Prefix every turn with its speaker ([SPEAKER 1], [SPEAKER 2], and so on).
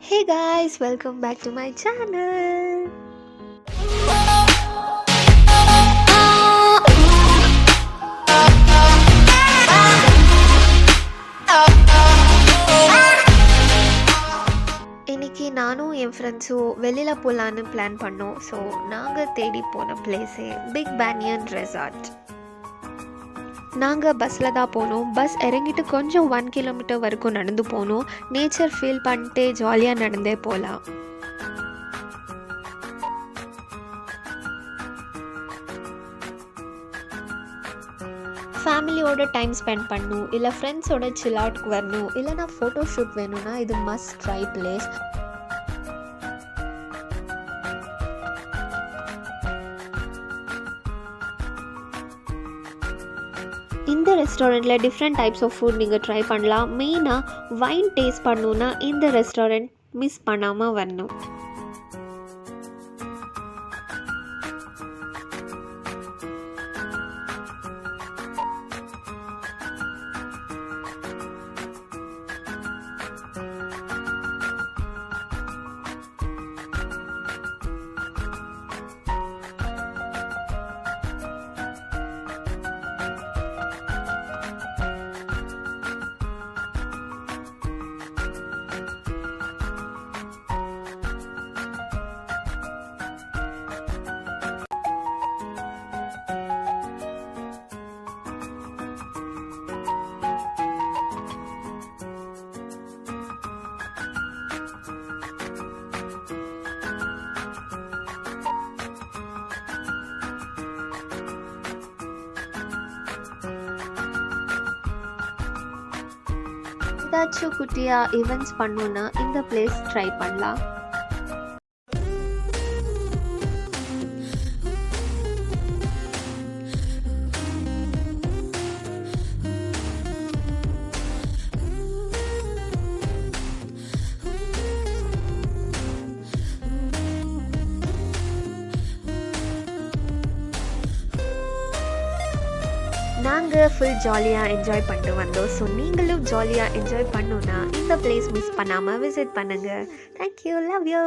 [SPEAKER 1] Hey guys, welcome back to my channel. இன்னைக்கு நானும் என் ஃப்ரெண்ட்ஸும் வெளியில் போகலான்னு பிளான் பண்ணோம். ஸோ நாங்கள் தேடி போன பிளேஸே பிக் பேனியன் ரெசார்ட். நாங்கள் பஸ்ஸில் தான் போனோம். பஸ் இறங்கிட்டு கொஞ்சம் 1 கிலோமீட்டர் வரைக்கும் நடந்து போனோம். நேச்சர் ஃபீல் பண்ணிட்டு ஜாலியாக நடந்தே போகலாம். ஃபேமிலியோட டைம் ஸ்பெண்ட் பண்ணணும், இல்லை ஃப்ரெண்ட்ஸோட சில் அவுட்க்கு வரணும், இல்லைனா ஃபோட்டோ ஷூட் வேணும்னா இது மஸ்ட் ட்ரை பிளேஸ். இந்த ரெஸ்டாரண்ட்டில் டிஃப்ரெண்ட் டைப்ஸ் ஆஃப் ஃபுட் நீங்கள் ட்ரை பண்ணலாம். மெயினாக வைன் டேஸ்ட் பண்ணணுன்னா இந்த ரெஸ்டாரண்ட் மிஸ் பண்ணாமல் வரணும். ஏதாச்சும் குட்டியாக ஈவெண்ட்ஸ் பண்ணணுன்னா இந்த பிளேஸ் ட்ரை பண்ணலாம். நாங்கள் ஃபுல் ஜாலியாக என்ஜாய் பண்ணிட்டு வந்தோம். ஸோ நீங்களும் ஜாலியாக என்ஜாய் பண்ணணுன்னா இந்த பிளேஸ் மிஸ் பண்ணாமல் விசிட் பண்ணுங்கள். Thank you, love you.